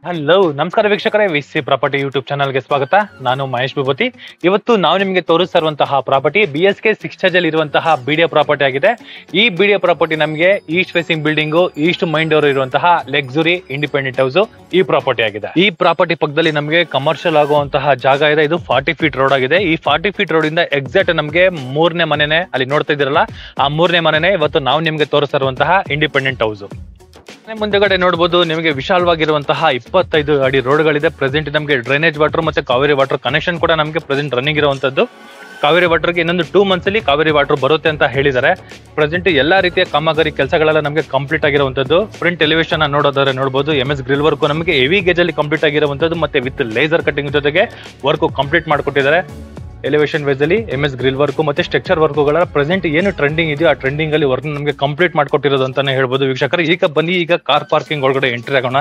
Hello ನಮಸ್ಕಾರ ವೀಕ್ಷಕರೇ, VC property YouTube ಚಾನಲ್ಗೆ ಸ್ವಾಗತ. ನಾನು ಮಹೇಶ್ ವಿಭೂತಿ. ಇವತ್ತು ನಾವು ನಿಮಗೆ ತೋರಿಸಿರುವಂತಹ ಪ್ರಾಪರ್ಟಿ BSK 6 charge ಅಲ್ಲಿ ಇರುವಂತಹ BDA ಪ್ರಾಪರ್ಟಿ ಆಗಿದೆ. ಈ BDA ಪ್ರಾಪರ್ಟಿ ನಮಗೆ East facing building, East main door ಇರುವಂತಹ ಲಕ್ಸುರಿ ಇಂಡಿಪೆಂಡೆಂಟ್ ಹೌಸ್ ಈ ಪ್ರಾಪರ್ಟಿ ಆಗಿದೆ. ಈ ಪ್ರಾಪರ್ಟಿ ಪಕ್ಕದಲ್ಲಿ ನಮಗೆ ಕಮರ್ಷಿಯಲ್ ಆಗುವಂತಹ ಜಾಗ ಇದೆ. ಇದು 40 ಫೀಟ್ ರೋಡ್ ಆಗಿದೆ. ಈ 40 ಫೀಟ್ ರೋಡ್ ಇಂದ ಎಕ್ಸಾಕ್ಟ್ ನಮಗೆ ಮೂರನೇ ಮನೆನೇ ಅಲ್ಲಿ ನೋಡ್ತಾ ಇದ್ದೀರಲ್ಲ, ಆ ಮೂರನೇ ಮನೆನೇ ಇವತ್ತು ನಾವು ನಿಮಗೆ ತೋರಿಸಿರುವಂತಹ ಇಂಡಿಪೆಂಡೆಂಟ್ ಹೌಸ್. ಮುಂದೆಗಡೆ ನೋಡಬಹುದು, ನಿಮಗೆ ವಿಶಾಲವಾಗಿರುವಂತಹ 25 ಅಡಿ ರೋಡ್ಗಳಿದೆ. ಪ್ರೆಸೆಂಟ್ ನಮಗೆ ಡ್ರೈನೇಜ್ ವಾಟರ್ ಮತ್ತೆ ಕಾವೇರಿ ವಾಟರ್ ಕನೆಕ್ಷನ್ ಕೂಡ ನಮಗೆ ಪ್ರೆಸೆಂಟ್ ರನ್ನಿಂಗ್ ಇರುವಂತದ್ದು. ಕಾವೇರಿ ವಾಟರ್ಗೆ ಇನ್ನೊಂದು 2 months ಅಲ್ಲಿ ಕಾವೇರಿ ವಾಟರ್ ಬರುತ್ತೆ ಅಂತ ಹೇಳಿದ್ದಾರೆ. ಪ್ರೆಸೆಂಟ್ ಎಲ್ಲಾ ರೀತಿಯ ಕಾಮಗಾರಿ ಕೆಲಸಗಳೆಲ್ಲ ನಮಗೆ ಕಂಪ್ಲೀಟ್ ಆಗಿರುವಂತದ್ದು. ಫ್ರಂಟ್ ಎಲಿವೇಶನ್ ನೋಡೋದಾದ್ರೆ ನೋಡಬಹುದು, MS ಗ್ರಿಲ್ ವರ್ಕ್ ನಮಗೆ ಹೆವಿ ಗೇಜ್ ಅಲ್ಲಿ ಕಂಪ್ಲೀಟ್ ಆಗಿರುವಂತದ್ದು ಮತ್ತೆ ವಿತ್ ಲೇಸರ್ ಕಟಿಂಗ್ ಜೊತೆಗೆ ವರ್ಕ್ ಕಂಪ್ಲೀಟ್ ಮಾಡಿಕೊಟ್ಟಿದ್ದಾರೆ. ಎಲಿವೇಶನ್ ವೇಸ್ ಅಲ್ಲಿ MS ಗ್ರಿಲ್ ವರ್ಕ್ ಮತ್ತೆ ಸ್ಟ್ರಕ್ಚರ್ ವರ್ಕ್ಗಳ ಪ್ರೆಸೆಂಟ್ ಏನು ಟ್ರೆಂಡಿಂಗ್ ಇದೆಯೋ ಆ ಟ್ರೆಂಡಿಂಗ್ ಅಲ್ಲಿ ವರ್ಕ್ ನಮಗೆ ಕಂಪ್ಲೀಟ್ ಮಾಡ್ಕೊಟ್ಟಿರೋದು ಅಂತಾನೆ ಹೇಳ್ಬೋದು ವೀಕ್ಷಕರು. ಈಗ ಬನ್ನಿ, ಈಗ ಕಾರ್ ಪಾರ್ಕಿಂಗ್ ಒಳಗಡೆ ಎಂಟ್ರಿ ಆಗೋಣ.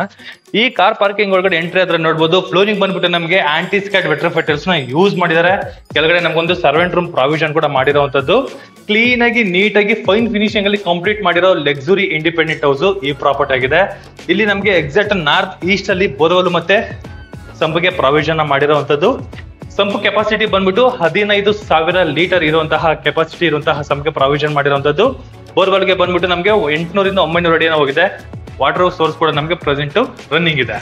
ಈ ಕಾರ್ ಪಾರ್ಕಿಂಗ್ ಒಳಗಡೆ ಎಂಟ್ರಿ ಆದ್ರೆ ನೋಡಬಹುದು, ಫ್ಲೋರಿಂಗ್ ಬಂದ್ಬಿಟ್ಟು ನಮಗೆ ಆಂಟಿ ಸ್ಕ್ಯಾಡ್ ವೆಟ್ರೋಫಿಟರ್ಸ್ ನ ಯೂಸ್ ಮಾಡಿದ್ದಾರೆ. ಕೆಳಗಡೆ ನಮಗೊಂದು ಸರ್ವೆಂಟ್ ರೂಮ್ ಪ್ರಾವಿಷನ್ ಕೂಡ ಮಾಡಿರುವಂತದ್ದು. ಕ್ಲೀನ್ ಆಗಿ ನೀಟ್ ಆಗಿ ಫೈನ್ ಫಿನಿಶಿಂಗ್ ಅಲ್ಲಿ ಕಂಪ್ಲೀಟ್ ಮಾಡಿರೋ ಲಕ್ಸುರಿ ಇಂಡಿಪೆಂಡೆಂಟ್ ಹೌಸ್ ಈ ಪ್ರಾಪರ್ಟಿ ಆಗಿದೆ. ಇಲ್ಲಿ ನಮಗೆ ಎಕ್ಸಾಕ್ಟ್ ನಾರ್ತ್ ಈಸ್ಟ್ ಅಲ್ಲಿ ಬೋರ್ವೆಲ್ ಮತ್ತೆ ಸಂಪಿಗೆ ಪ್ರಾವಿಷನ್ ಮಾಡಿರುವಂತದ್ದು. ಸಂಪು ಕೆಪಾಸಿಟಿ ಬಂದ್ಬಿಟ್ಟು 15,000 ಲೀಟರ್ ಇರುವಂತಹ ಕೆಪಾಸಿಟಿ ಇರುವಂತಹ ಸಂಪಿಗೆ ಪ್ರಾವಿಷನ್ ಮಾಡಿರುವಂತದ್ದು. ಬೋರ್ವೆಲ್ಗೆ ಬಂದ್ಬಿಟ್ಟು ನಮಗೆ 800 ಇಂದ 900 ಅಡಿ ಹೋಗಿದೆ. ವಾಟರ್ ಸೋರ್ಸ್ ಕೂಡ ನಮಗೆ ಪ್ರೆಸೆಂಟ್ ರನ್ನಿಂಗ್ ಇದೆ.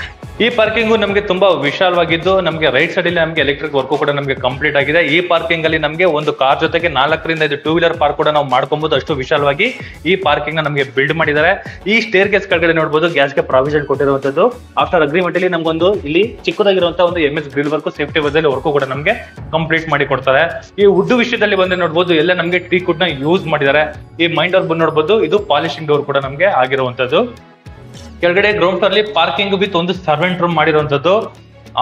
ಈ ಪಾರ್ಕಿಂಗು ನಮಗೆ ತುಂಬಾ ವಿಶಾಲವಾಗಿದ್ದು, ನಮಗೆ ರೈಟ್ ಸೈಡ್ ಅಲ್ಲಿ ನಮಗೆ ಎಲೆಕ್ಟ್ರಿಕ್ ವರ್ಕ್ ಕೂಡ ನಮಗೆ ಕಂಪ್ಲೀಟ್ ಆಗಿದೆ. ಈ ಪಾರ್ಕಿಂಗ್ ಅಲ್ಲಿ ನಮಗೆ ಒಂದು ಕಾರ್ ಜೊತೆಗೆ 4 ರಿಂದ 5 2 ವೀಲರ್ ಪಾರ್ಕ್ ಕೂಡ ನಾವು ಮಾಡ್ಕೊಬಹುದು. ಅಷ್ಟು ವಿಶಾಲವಾಗಿ ಈ ಪಾರ್ಕಿಂಗ್ ನ ನಮಗೆ ಬಿಲ್ಡ್ ಮಾಡಿದ್ದಾರೆ. ಈ ಸ್ಟೇರ್ ಕೇಸ್ ಕೆಳಗಡೆ ನೋಡಬಹುದು, ಗ್ಯಾಸ್ಗೆ ಪ್ರಾವಿಷನ್ ಕೊಟ್ಟಿರುವಂತದ್ದು. ಆಫ್ಟರ್ ಅಗ್ರಿಮೆಂಟ್ ಅಲ್ಲಿ ನಮಗೊಂದು ಇಲ್ಲಿ ಚಿಕ್ಕದಾಗಿರುವಂತಹ ಒಂದು MS ಗ್ರಿಲ್ ವರ್ಕ್ ಸೇಫ್ಟಿ ವಜಲ್ಲಿ ವರ್ಕ್ ಕೂಡ ನಮಗೆ ಕಂಪ್ಲೀಟ್ ಮಾಡಿ ಕೊಡ್ತಾರೆ. ಈ ವುಡ್ ವಿಷಯದಲ್ಲಿ ಬಂದ್ರೆ ನೋಡಬಹುದು, ಎಲ್ಲ ನಮಗೆ ಟೀ ಕುಡ್ ನ ಯೂಸ್ ಮಾಡಿದ್ದಾರೆ. ಈ ಮೈನ್ ಡೋರ್ ಬಂದು ನೋಡಬಹುದು, ಇದು ಪಾಲಿಶಿಂಗ್ ಡೋರ್ ಕೂಡ ನಮಗೆ ಆಗಿರುವಂತದ್ದು. ಕೆಳಗಡೆ ಗ್ರೌಂಡ್ ಫ್ಲೋರ್ ಅಲ್ಲಿ ಪಾರ್ಕಿಂಗ್ ವಿತ್ ಒಂದು ಸರ್ವೆಂಟ್ ರೂಮ್ ಮಾಡಿರುವಂತದ್ದು.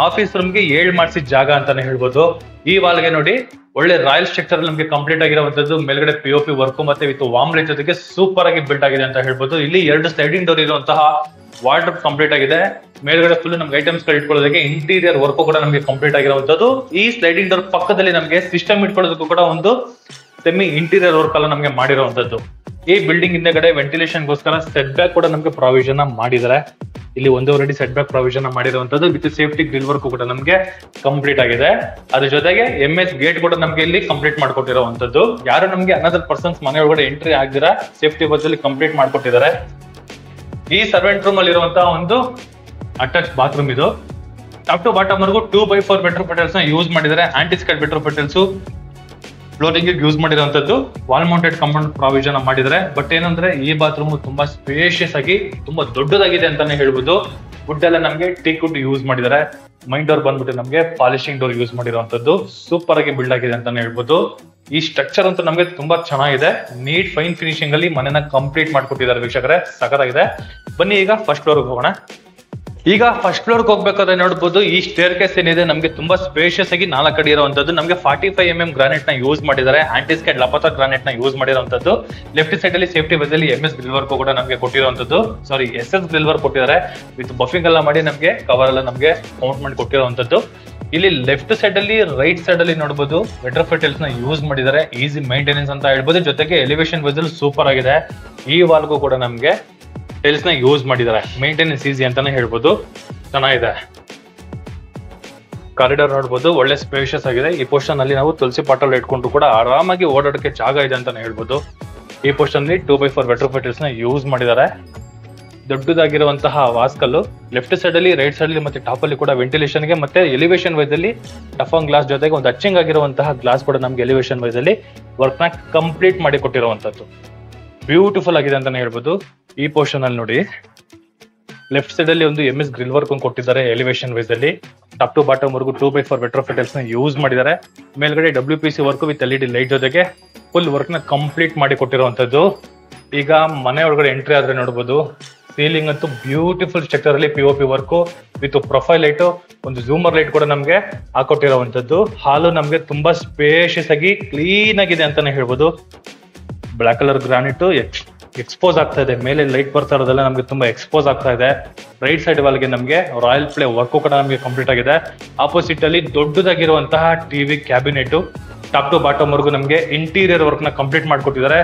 ಆಫೀಸ್ ರೂಮ್ ಗೆ 7 ಮಾಡಿಸಿ ಜಾಗ ಅಂತಾನೆ ಹೇಳ್ಬೋದು. ಈ ವಾಲ್ಗೆ ನೋಡಿ, ಒಳ್ಳೆ ರಾಯಲ್ ಸ್ಟ್ರಕ್ಚರ್ ನಮಗೆ ಕಂಪ್ಲೀಟ್ ಆಗಿರುವಂತದ್ದು. ಮೇಲ್ಗಡೆ POP ವರ್ಕ್ ಮತ್ತೆ ವಿತ್ ವಾರ್ಮ್ ಲೈಟ್ ಜೊತೆಗೆ ಸೂಪರ್ ಆಗಿ ಬಿಲ್ಟ್ ಆಗಿದೆ ಅಂತ ಹೇಳ್ಬೋದು. ಇಲ್ಲಿ 2 ಸ್ಲೈಡಿಂಗ್ ಡೋರ್ ಇರುವಂತಹ ವಾರ್ಡ್ರೋಬ್ ಕಂಪ್ಲೀಟ್ ಆಗಿದೆ. ಮೇಲ್ಗಡೆ ಫುಲ್ ನಮ್ಗೆ ಐಟಮ್ಸ್ ಗಳು ಇಟ್ಕೊಳ್ಳೋದಕ್ಕೆ ಇಂಟೀರಿಯರ್ ವರ್ಕ್ ಕೂಡ ನಮಗೆ ಕಂಪ್ಲೀಟ್ ಆಗಿರುವಂತದ್ದು. ಈ ಸ್ಲೈಡಿಂಗ್ ಡೋರ್ ಪಕ್ಕದಲ್ಲಿ ನಮಗೆ ಸಿಸ್ಟಮ್ ಇಟ್ಕೊಳ್ಳೋದಕ್ಕೂ ಕೂಡ ಒಂದು ಸೆಮಿ ಇಂಟೀರಿಯರ್ ವರ್ಕ್ ಎಲ್ಲ ನಮಗೆ ಮಾಡಿರುವಂತದ್ದು. ಈ ಬಿಲ್ಡಿಂಗ್ ಹಿಂದೆಗಡೆ ವೆಂಟಿಲೇಷನ್ ಗೋಸ್ಕರ ಸೆಟ್ ಬ್ಯಾಕ್ ಕೂಡ ನಮಗೆ ಪ್ರಾವಿಷನ್ ಮಾಡಿದ್ದಾರೆ. ಇಲ್ಲಿ 1.5 ಅಡಿ ಸೆಟ್ ಬ್ಯಾಕ್ ಪ್ರಾವಿಷನ್ ಮಾಡಿರುವಂತದ್ದು ವಿತ್ ಸೇಫ್ಟಿ ಗ್ರಿಲ್ ವರ್ಕ್ ಕೂಡ ನಮಗೆ ಕಂಪ್ಲೀಟ್ ಆಗಿದೆ. ಅದ್ರ ಜೊತೆಗೆ MS ಗೇಟ್ ಕೂಡ ನಮಗೆ ಇಲ್ಲಿ ಕಂಪ್ಲೀಟ್ ಮಾಡ್ಕೊಟ್ಟಿರುವಂತದ್ದು. ಯಾರು ನಮಗೆ ಅನದರ್ ಪರ್ಸನ್ಸ್ ಮನೆ ಒಳಗಡೆ ಎಂಟ್ರಿ ಆಗಿರ ಸೇಫ್ಟಿ ಬಸ್ ಅಲ್ಲಿ ಕಂಪ್ಲೀಟ್ ಮಾಡ್ಕೊಟ್ಟಿದ್ದಾರೆ. ಈ ಸರ್ವೆಂಟ್ ರೂಮ್ ಅಲ್ಲಿ ಇರುವಂತಹ ಒಂದು ಅಟ್ಯಾಚ್ ಬಾತ್ರೂಮ್ ಇದು. ಟಾಪ್ ಟು ಬಾಟಮ್ ವರೆಗೂ 2x4 ವೆಟ್ರೋಫಿಟರ್ಸ್ ನ ಯೂಸ್ ಮಾಡಿದ್ದಾರೆ. ಆಂಟಿ ಸ್ಕ್ಯಾಡ್ ವೆಟ್ರೋಫಿಟರ್ಸ್ ಫ್ಲೋರಿಂಗ್ ಯೂಸ್ ಮಾಡಿರುವಂತದ್ದು. ವಾಲ್ ಮೌಂಟೆಡ್ ಕಾಂಪೌಂಡ್ ಪ್ರಾವಿಷನ್ ಮಾಡಿದ್ದಾರೆ. ಬಟ್ ಏನಂದ್ರೆ ಈ ಬಾತ್ರೂಮ್ ತುಂಬಾ ಸ್ಪೇಷಿಯಸ್ ಆಗಿ ತುಂಬಾ ದೊಡ್ಡದಾಗಿದೆ ಅಂತಾನೆ ಹೇಳ್ಬೋದು. ವುಡ್ ಎಲ್ಲ ನಮಗೆ ಟೀಕ್ ವುಡ್ ಯೂಸ್ ಮಾಡಿದ್ದಾರೆ. ಮೈನ್ ಡೋರ್ ಬಂದ್ಬಿಟ್ಟು ನಮಗೆ ಪಾಲಿಶಿಂಗ್ ಡೋರ್ ಯೂಸ್ ಮಾಡಿರುವಂತದ್ದು. ಸೂಪರ್ ಆಗಿ ಬಿಲ್ಡ್ ಆಗಿದೆ ಅಂತಾನೆ ಹೇಳ್ಬೋದು. ಈ ಸ್ಟ್ರಕ್ಚರ್ ಅಂತೂ ನಮಗೆ ತುಂಬಾ ಚೆನ್ನಾಗಿದೆ. ನೀಟ್ ಫೈನ್ ಫಿನಿಶಿಂಗ್ ಅಲ್ಲಿ ಮನೆನ ಕಂಪ್ಲೀಟ್ ಮಾಡ್ಕೊಟ್ಟಿದ್ದಾರೆ ವೀಕ್ಷಕರೇ, ಸಖತ್ತಾಗಿದೆ. ಬನ್ನಿ ಈಗ ಫಸ್ಟ್ ಫ್ಲೋರ್ ಹೋಗೋಣ. ಈಗ ಫಸ್ಟ್ ಫ್ಲೋರ್ ಹೋಗ್ಬೇಕಾದ್ರೆ ನೋಡಬಹುದು, ಈ ಸ್ಟೇರ್ ಕೇಸ್ ಏನಿದೆ ನಮಗೆ ತುಂಬಾ ಸ್ಪೇಷಿಯಸ್ ಆಗಿ 4 ಅಡಿ ಇರುವಂತದ್ದು. ನಮಗೆ 45 mm ಗ್ರಾನೈಟ್ ನ ಯೂಸ್ ಮಾಡಿದ್ದಾರೆ. ಆಂಟಿ ಸ್ಕ್ಯಾಡ್ ಲಪತಾ ಗ್ರಾನೈಟ್ ನ ಯೂಸ್ ಮಾಡಿರುವಂತದ್ದು. ಲೆಫ್ಟ್ ಸೈಡ್ ಅಲ್ಲಿ ಸೇಫ್ಟಿ ಬದಲ್ಲಿ MS ಗ್ರಿಲ್ ವರ್ಕ್ ಕೂಡ ನಮಗೆ ಕೊಟ್ಟಿರುವಂತದ್ದು. ಸಾರಿ, SS ಗ್ರಿಲ್ ವರ್ಕ್ ಕೊಟ್ಟಿದ್ದಾರೆ ವಿತ್ ಬಫಿಂಗ್ ಎಲ್ಲ ಮಾಡಿ ನಮಗೆ ಕವರ್ ಎಲ್ಲ ನಮಗೆ ಕೌಂಟ್ ಮಾಡಿ ಕೊಟ್ಟಿರುವಂತದ್ದು. ಇಲ್ಲಿ ಲೆಫ್ಟ್ ಸೈಡ್ ಅಲ್ಲಿ ರೈಟ್ ಸೈಡ್ ಅಲ್ಲಿ ನೋಡಬಹುದು, ವೆಟ್ರೋಫಿಟಲ್ಸ್ ನ ಯೂಸ್ ಮಾಡಿದ್ದಾರೆ. ಈಸಿ ಮೈಂಟೆನೆನ್ಸ್ ಅಂತ ಹೇಳ್ಬೋದು. ಜೊತೆಗೆ ಎಲಿವೇಶನ್ ವೆಸಲ್ ಸೂಪರ್ ಆಗಿದೆ. ಈ ವಾಲ್ಗೂ ಕೂಡ ನಮಗೆ ಟೈಲ್ಸ್ ನ ಯೂಸ್ ಮಾಡಿದ್ದಾರೆ. ಮೇಂಟೆನೆನ್ಸ್ ಈಸಿ ಅಂತಾನೆ ಹೇಳ್ಬೋದು, ಚೆನ್ನಾಗಿದೆ. ಕಾರಿಡಾರ್ ನೋಡಬಹುದು, ಒಳ್ಳೆ ಸ್ಪೇಷಿಯಸ್ ಆಗಿದೆ. ಈ ಪೋರ್ಷನ್ ಅಲ್ಲಿ ನಾವು ತುಳಸಿ ಪಾಟಲ್ ಇಟ್ಕೊಂಡು ಕೂಡ ಆರಾಮಾಗಿ ಓಡಾಡಕ್ಕೆ ಜಾಗ ಇದೆ ಅಂತಾನೆ ಹೇಳ್ಬೋದು. ಈ ಪೋರ್ಷನ್ ಅಲ್ಲಿ 2x4 ವೆಟ್ರೋಫಿಟರ್ಸ್ ನ ಯೂಸ್ ಮಾಡಿದ್ದಾರೆ. ದೊಡ್ಡದಾಗಿರುವಂತಹ ವಾಸ್ಕಲ್ಲು ಲೆಫ್ಟ್ ಸೈಡ್ ಅಲ್ಲಿ, ರೈಟ್ ಸೈಡ್ ಅಲ್ಲಿ ಮತ್ತೆ ಟಾಪ್ ಅಲ್ಲಿ ಕೂಡ ವೆಂಟಿಲೇಷನ್ ಗೆ ಮತ್ತೆ ಎಲಿವೇಶನ್ ವೈಸ್ ಅಲ್ಲಿ ಟಫನ್ ಗ್ಲಾಸ್ ಜೊತೆಗೆ ಒಂದು ಅಚ್ಚಿಂಗ್ ಆಗಿರುವಂತಹ ಗ್ಲಾಸ್ ಕೂಡ ನಮ್ಗೆ ಎಲಿವೇಶನ್ ವೈಸ್ ಅಲ್ಲಿ ವರ್ಕ್ ನ ಕಂಪ್ಲೀಟ್ ಮಾಡಿ ಕೊಟ್ಟಿರುವಂತದ್ದು. ಬ್ಯೂಟಿಫುಲ್ ಆಗಿದೆ ಅಂತಾನೆ ಹೇಳ್ಬೋದು. ಈ ಪೋರ್ಷನ್ ಅಲ್ಲಿ ನೋಡಿ, ಲೆಫ್ಟ್ ಸೈಡ್ ಅಲ್ಲಿ ಒಂದು MS ಗ್ರಿಲ್ ವರ್ಕ್ ಕೊಟ್ಟಿದ್ದಾರೆ ಎಲಿವೇಶನ್ ವೈಸ್ ಅಲ್ಲಿ. ಟಾಪ್ ಟು ಬಾಟಮ್ ವರೆಗೂ 2x4 ವೆಟ್ರೋಫಿಟಲ್ಸ್ ನ ಯೂಸ್ ಮಾಡಿದ್ದಾರೆ. ಮೇಲ್ಗಡೆ WPC work with LED light ಜೊತೆಗೆ ಫುಲ್ ವರ್ಕ್ ನ ಕಂಪ್ಲೀಟ್ ಮಾಡಿ ಕೊಟ್ಟಿರುವಂತದ್ದು. ಈಗ ಮನೆ ಒಳಗಡೆ ಎಂಟ್ರಿ ಆದ್ರೆ ನೋಡಬಹುದು, ಸೀಲಿಂಗ್ ಅಂತೂ ಬ್ಯೂಟಿಫುಲ್ ಸ್ಟ್ರಕ್ಚರ್ ಅಲ್ಲಿ POP work with profile light, ಒಂದು ಝೂಮರ್ ಲೈಟ್ ಕೂಡ ನಮ್ಗೆ ಹಾಕೊಟ್ಟಿರುವಂತದ್ದು. ಹಾಲು ನಮ್ಗೆ ತುಂಬಾ ಸ್ಪೇಷಿಯಸ್ ಆಗಿ ಕ್ಲೀನ್ ಆಗಿದೆ ಅಂತಾನೆ ಹೇಳ್ಬೋದು. ಬ್ಲಾಕ್ ಕಲರ್ ಗ್ರಾನೈಟ್ ಎಕ್ಸ್ಪೋಸ್ ಆಗ್ತಾ ಇದೆ. ಮೇಲೆ ಲೈಟ್ ಬರ್ತಾ ಇರೋದೆಲ್ಲ ನಮಗೆ ತುಂಬಾ ಎಕ್ಸ್ಪೋಸ್ ಆಗ್ತಾ ಇದೆ. ರೈಟ್ ಸೈಡ್ ವಾಲ್ಗೆ ನಮಗೆ ರಾಯಲ್ ಪ್ಲೇ ವರ್ಕ್ ಕೂಡ ನಮಗೆ ಕಂಪ್ಲೀಟ್ ಆಗಿದೆ. ಆಪೋಸಿಟ್ ಅಲ್ಲಿ ದೊಡ್ಡದಾಗಿರುವಂತಹ TV cabinet top to bottom ವರ್ಗು ನಮಗೆ ಇಂಟೀರಿಯರ್ ವರ್ಕ್ ನ ಕಂಪ್ಲೀಟ್ ಮಾಡ್ಕೊಟ್ಟಿದ್ದಾರೆ.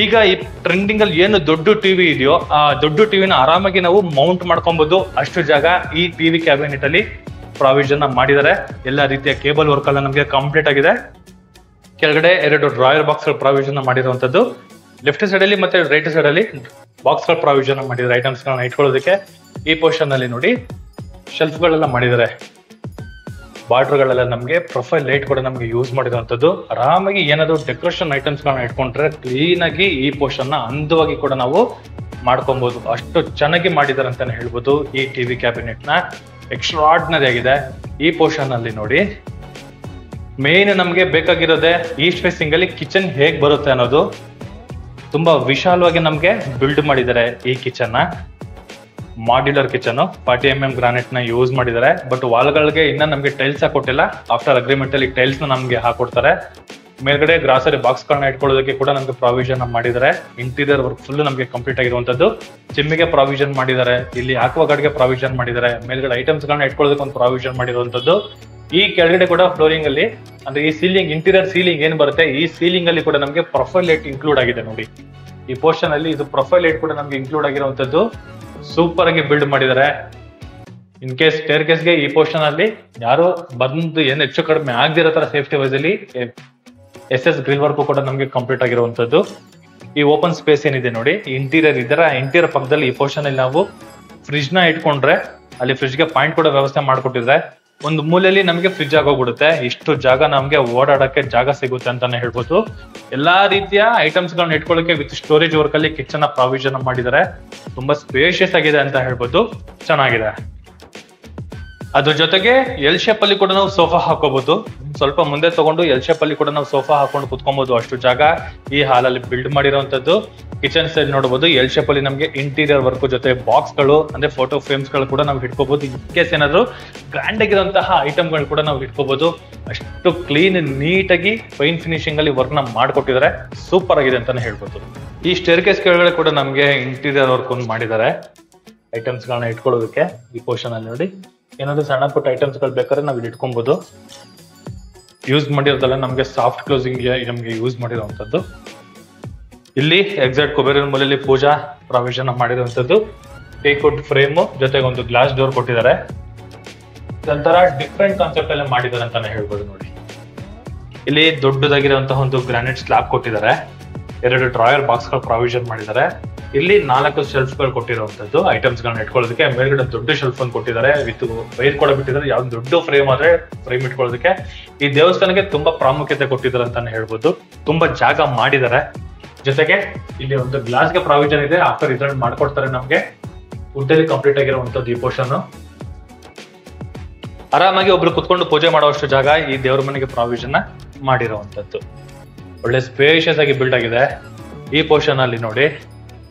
ಈಗ ಈ ಟ್ರೆಂಡಿಂಗ್ ಅಲ್ಲಿ ಏನು ದೊಡ್ಡ ಟಿವಿ ಇದೆಯೋ ಆ ದೊಡ್ಡ ಟಿವಿನ ಆರಾಮಾಗಿ ನಾವು ಮೌಂಟ್ ಮಾಡ್ಕೊಬಹುದು. ಅಷ್ಟು ಜಾಗ ಈ ಟಿವಿ ಕ್ಯಾಬಿನೆಟ್ ಅಲ್ಲಿ ಪ್ರಾವಿಷನ್ ಮಾಡಿದ್ದಾರೆ. ಎಲ್ಲ ರೀತಿಯ ಕೇಬಲ್ ವರ್ಕ್ ಎಲ್ಲ ನಮಗೆ ಕಂಪ್ಲೀಟ್ ಆಗಿದೆ. ಕೆಳಗಡೆ 2 ಡ್ರಾಯರ್ ಬಾಕ್ಸ್ ಗಳ ಪ್ರಾವಿಷನ್ ಮಾಡಿರುವಂತದ್ದು. ಲೆಫ್ಟ್ ಸೈಡ್ ಅಲ್ಲಿ ಮತ್ತೆ ರೈಟ್ ಸೈಡ್ ಅಲ್ಲಿ ಬಾಕ್ಸ್ ಗಳ ಪ್ರಾವಿಷನ್ ಮಾಡಿದ್ದಾರೆ ಐಟಮ್ಸ್ ಗಳನ್ನ ಇಟ್ಕೊಳ್ಳೋದಕ್ಕೆ. ಈ ಪೋರ್ಷನ್ ಅಲ್ಲಿ ನೋಡಿ ಶೆಲ್ಫ್ ಗಳೆಲ್ಲ ಮಾಡಿದ್ದಾರೆ. ಬಾರ್ಡರ್ ಗಳೆಲ್ಲ ನಮಗೆ ಪ್ರೊಫೈಲ್ ಲೈಟ್ ಕೂಡ ನಮಗೆ ಯೂಸ್ ಮಾಡಿರುವಂತದ್ದು. ಆರಾಮಾಗಿ ಏನಾದ್ರು ಡೆಕೋರೇಷನ್ ಐಟಮ್ಸ್ ಗಳನ್ನ ಇಟ್ಕೊಂಡ್ರೆ ಕ್ಲೀನ್ ಆಗಿ ಈ ಪೋರ್ಷನ್ ನ ಅಂದವಾಗಿ ಕೂಡ ನಾವು ಮಾಡ್ಕೊಬಹುದು. ಅಷ್ಟು ಚೆನ್ನಾಗಿ ಮಾಡಿದ್ದಾರೆ ಅಂತಾನೆ ಹೇಳ್ಬೋದು. ಈ ಟಿವಿ ಕ್ಯಾಬಿನೆಟ್ ನ ಎಕ್ಸ್ಟ್ರಾರ್ಡಿನರಿ ಆಗಿದೆ. ಈ ಪೋರ್ಷನ್ ಅಲ್ಲಿ ನೋಡಿ ಮೇನ್ ನಮ್ಗೆ ಬೇಕಾಗಿರೋದೆ ಈಸ್ಟ್ ಫೇಸಿಂಗ್ ಅಲ್ಲಿ ಕಿಚನ್ ಹೇಗ್ ಬರುತ್ತೆ ಅನ್ನೋದು. ತುಂಬಾ ವಿಶಾಲವಾಗಿ ನಮ್ಗೆ ಬಿಲ್ಡ್ ಮಾಡಿದ್ದಾರೆ ಈ ಕಿಚನ್ ನ. ಮಾಡ್ಯುಲರ್ ಕಿಚನ್ 40 mm ಗ್ರಾನೈಟ್ ನ ಯೂಸ್ ಮಾಡಿದ್ದಾರೆ. ಬಟ್ ವಾಲ್ಗಳಿಗೆ ಇನ್ನ ನಮ್ಗೆ ಟೈಲ್ಸ್ ಹಾಕೊಟ್ಟಿಲ್ಲ. ಆಫ್ಟರ್ ಅಗ್ರಿಮೆಂಟ್ ಅಲ್ಲಿ ಟೈಲ್ಸ್ ನ ನಮ್ಗೆ ಹಾಕೊಡ್ತಾರೆ. ಮೇಲ್ಗಡೆ ಗ್ರಾಸರಿ ಬಾಕ್ಸ್ ಗಳನ್ನ ಇಟ್ಕೊಳ್ಳೋದಕ್ಕೆ ಕೂಡ ನಮ್ಗೆ ಪ್ರಾವಿಷನ್ ಮಾಡಿದ್ದಾರೆ. ಇಂಟೀರಿಯರ್ ವರ್ಕ್ ಫುಲ್ ನಮ್ಗೆ ಕಂಪ್ಲೀಟ್ ಆಗಿರುವಂತದ್ದು. ಚಿಮ್ಮಿಗೆ ಪ್ರಾವಿಷನ್ ಮಾಡಿದ್ದಾರೆ. ಇಲ್ಲಿ ಆಕ್ವಾಗಾರ್ಡ್ ಗೆ ಪ್ರಾವಿಷನ್ ಮಾಡಿದ್ದಾರೆ. ಮೇಲ್ಗಡೆ ಐಟಮ್ಸ್ ಗಳನ್ನ ಇಟ್ಕೊಳ್ಳೋದಕ್ಕೆ ಒಂದು ಪ್ರಾವಿಷನ್ ಮಾಡಿರುವಂತದ್ದು. ಈ ಕೆಳಗಡೆ ಕೂಡ ಫ್ಲೋರಿಂಗ್ ಅಲ್ಲಿ ಅಂದ್ರೆ ಈ ಸೀಲಿಂಗ್ ಇಂಟೀರಿಯರ್ ಸೀಲಿಂಗ್ ಏನ್ ಬರುತ್ತೆ ಈ ಸೀಲಿಂಗ್ ಅಲ್ಲಿ ಕೂಡ ನಮ್ಗೆ ಪ್ರೊಫೈಲ್ ಲೈಟ್ ಇನ್ಕ್ಲೂಡ್ ಆಗಿದೆ ನೋಡಿ. ಈ ಪೋರ್ಷನ್ ಅಲ್ಲಿ ಇದು ಪ್ರೊಫೈಲ್ ಲೈಟ್ ಕೂಡ ನಮ್ಗೆ ಇನ್ಕ್ಲೂಡ್ ಆಗಿರುವಂತದ್ದು. ಸೂಪರ್ ಆಗಿ ಬಿಲ್ಡ್ ಮಾಡಿದ್ದಾರೆ. ಇನ್ ಕೇಸ್ ಸ್ಟೇರ್ ಕೇಸ್ಗೆ ಈ ಪೋರ್ಷನ್ ಅಲ್ಲಿ ಯಾರು ಬಂದು ಏನ್ ಹೆಚ್ಚು ಕಡಿಮೆ ಆಗದಿರೋ ತರ ಸೇಫ್ಟಿ ವೈಸ್ ಅಲ್ಲಿ SS ಗ್ರಿಲ್ ವರ್ಕ್ ಕೂಡ ನಮ್ಗೆ ಕಂಪ್ಲೀಟ್ ಆಗಿರುವಂತದ್ದು. ಈ ಓಪನ್ ಸ್ಪೇಸ್ ಏನಿದೆ ನೋಡಿ ಇಂಟೀರಿಯರ್ ಇದರ ಇಂಟೀರಿಯರ್ ಪಕ್ಕದಲ್ಲಿ ಈ ಪೋರ್ಷನ್ ಅಲ್ಲಿ ನಾವು ಫ್ರಿಜ್ ನ ಇಟ್ಕೊಂಡ್ರೆ ಅಲ್ಲಿ ಫ್ರಿಜ್ ಗೆ ಪಾಯಿಂಟ್ ಕೂಡ ವ್ಯವಸ್ಥೆ ಮಾಡ್ಕೊಟ್ಟಿದ್ರೆ ಒಂದು ಮೂಲೆಯಲ್ಲಿ ನಮಗೆ ಫ್ರಿಜ್ ಆಗೋಗ್ಬಿಡುತ್ತೆ. ಇಷ್ಟು ಜಾಗ ನಮ್ಗೆ ಓಡಾಡಕ್ಕೆ ಜಾಗ ಸಿಗುತ್ತೆ ಅಂತಾನೆ ಹೇಳ್ಬೋದು. ಎಲ್ಲಾ ರೀತಿಯ ಐಟಮ್ಸ್ ಗಳನ್ನ ಇಟ್ಕೊಳ್ಳೋಕೆ ವಿತ್ ಸ್ಟೋರೇಜ್ ವರ್ಕ್ ಅಲ್ಲಿ ಕಿಚನ್ ಪ್ರಾವಿಷನ್ ಮಾಡಿದ್ದಾರೆ. ತುಂಬಾ ಸ್ಪೇಷಿಯಸ್ ಆಗಿದೆ ಅಂತ ಹೇಳ್ಬೋದು. ಚೆನ್ನಾಗಿದೆ. ಅದ್ರ ಜೊತೆಗೆ ಎಲ್ ಶೇಪ್ ಅಲ್ಲಿ ಕೂಡ ನಾವು ಸೋಫಾ ಹಾಕೋಬಹುದು. ಸ್ವಲ್ಪ ಮುಂದೆ ತಗೊಂಡು ಎಲ್ ಶೇಪ್ ಅಲ್ಲಿ ಕೂಡ ನಾವು ಸೋಫಾ ಹಾಕೊಂಡು ಕುತ್ಕೊಬಹುದು. ಅಷ್ಟು ಜಾಗ ಈ ಹಾಲ್ ಅಲ್ಲಿ ಬಿಲ್ಡ್ ಮಾಡಿರುವಂತದ್ದು. ಕಿಚನ್ ಸೈಡ್ ನೋಡಬಹುದು ಎಲ್ ಶೇಪ್ ಅಲ್ಲಿ ನಮಗೆ ಇಂಟೀರಿಯರ್ ವರ್ಕ್ ಜೊತೆ ಬಾಕ್ಸ್ ಗಳು ಅಂದ್ರೆ ಫೋಟೋ ಫ್ರೇಮ್ಸ್ ಗಳು ಕೂಡ ನಾವು ಇಟ್ಕೋಬಹುದು. ಇನ್ ಕೇಸ್ ಏನಾದ್ರು ಗ್ರ್ಯಾಂಡ್ ಆಗಿರುವಂತಹ ಐಟಮ್ ಗಳು ಕೂಡ ನಾವು ಇಟ್ಕೋಬಹುದು. ಅಷ್ಟು ಕ್ಲೀನ್ ನೀಟ್ ಆಗಿ ಫೈನ್ ಫಿನಿಶಿಂಗ್ ಅಲ್ಲಿ ವರ್ಕ್ ನ ಮಾಡ್ಕೊಟ್ಟಿದ್ದಾರೆ. ಸೂಪರ್ ಆಗಿದೆ ಅಂತಾನೆ ಹೇಳ್ಬೋದು. ಈ ಸ್ಟೇರ್ ಕೇಸ್ ಕೆಳಗಡೆ ಕೂಡ ನಮ್ಗೆ ಇಂಟೀರಿಯರ್ ವರ್ಕ್ ಒಂದು ಮಾಡಿದ್ದಾರೆ ಐಟಮ್ಸ್ ಗಳನ್ನ ಇಟ್ಕೊಳ್ಳೋದಕ್ಕೆ. ಈ ಪೋರ್ಷನ್ ಅಲ್ಲಿ ನೋಡಿ ಏನಾದ್ರು ಸಣ್ಣ ಪುಟ್ಟ ಐಟಮ್ಸ್ ಗಳು ಬೇಕಾದ್ರೆ ನಾವು ಇಲ್ಲಿ ಇಟ್ಕೊಬಹುದು. ಯೂಸ್ ಮಾಡಿರೋದಲ್ಲ ನಮ್ಗೆ ಸಾಫ್ಟ್ ಕ್ಲೋಸಿಂಗ್ ನಮ್ಗೆ ಯೂಸ್ ಮಾಡಿರುವಂತದ್ದು. ಇಲ್ಲಿ ಎಕ್ಸಾಕ್ಟ್ ಕುಬೇರನ ಮೂಲೆಯಲ್ಲಿ ಪೂಜಾ ಪ್ರಾವಿಷನ್ ಮಾಡಿರುವಂತದ್ದು. ಟೇಕ್ವುಡ್ ಫ್ರೇಮ್ ಜೊತೆಗೆ ಒಂದು ಗ್ಲಾಸ್ ಡೋರ್ ಕೊಟ್ಟಿದ್ದಾರೆ. ಒಂಥರ ಡಿಫ್ರೆಂಟ್ ಕಾನ್ಸೆಪ್ಟ್ ಅಲ್ಲಿ ಮಾಡಿದ್ದಾರೆ ಅಂತಾನೆ ಹೇಳ್ಬೋದು ನೋಡಿ. ಇಲ್ಲಿ ದೊಡ್ಡದಾಗಿರುವಂತಹ ಒಂದು ಗ್ರಾನೈಟ್ ಸ್ಲಾಬ್ ಕೊಟ್ಟಿದ್ದಾರೆ. 2 ಡ್ರಾಯರ್ ಬಾಕ್ಸ್ ಗಳು ಪ್ರಾವಿಷನ್ ಮಾಡಿದ್ದಾರೆ. ಇಲ್ಲಿ 4 ಶೆಲ್ಫ್ ಗಳು ಕೊಟ್ಟಿರುವಂತದ್ದು ಐಟಮ್ಸ್ ಗಳನ್ನ ಇಟ್ಕೊಳ್ಳೋದಕ್ಕೆ. ಮೇಲ್ಗಡೆ ದೊಡ್ಡ ಶೆಲ್ಫ್ ಅನ್ನು ಕೊಟ್ಟಿದ್ದಾರೆ. ವಿತ್ ವೈರ್ ಕೂಡ ಬಿಟ್ಟಿದ್ದಾರೆ. ಯಾವ್ದು ದೊಡ್ಡ ಫ್ರೇಮ್ ಆದ್ರೆ ಫ್ರೇಮ್ ಇಟ್ಕೊಳ್ಳೋದಕ್ಕೆ. ಈ ದೇವಸ್ಥಾನಕ್ಕೆ ತುಂಬಾ ಪ್ರಾಮುಖ್ಯತೆ ಕೊಟ್ಟಿದ್ದಾರೆ ಅಂತಾನೆ ಹೇಳ್ಬೋದು. ತುಂಬಾ ಜಾಗ ಮಾಡಿದ್ದಾರೆ. ಜೊತೆಗೆ ಇಲ್ಲಿ ಒಂದು ಗ್ಲಾಸ್ ಗೆ ಪ್ರಾವಿಷನ್ ಇದೆ. ಆಫ್ಟರ್ ರಿಸಲ್ಟ್ ಮಾಡ್ಕೊಡ್ತಾರೆ ನಮ್ಗೆ. ವುಡ್ ಕಂಪ್ಲೀಟ್ ಆಗಿರುವಂತದ್ದು ಈ ಪೋರ್ಷನ್. ಆರಾಮಾಗಿ ಒಬ್ರು ಕುತ್ಕೊಂಡು ಪೂಜೆ ಮಾಡುವಷ್ಟು ಜಾಗ ಈ ದೇವ್ರ ಮನೆಗೆ ಪ್ರಾವಿಷನ್ ಮಾಡಿರುವಂತದ್ದು. ಒಳ್ಳೆ ಸ್ಪೇಷಿಯಸ್ ಆಗಿ ಬಿಲ್ಡ್ ಆಗಿದೆ. ಈ ಪೋರ್ಷನ್ ಅಲ್ಲಿ ನೋಡಿ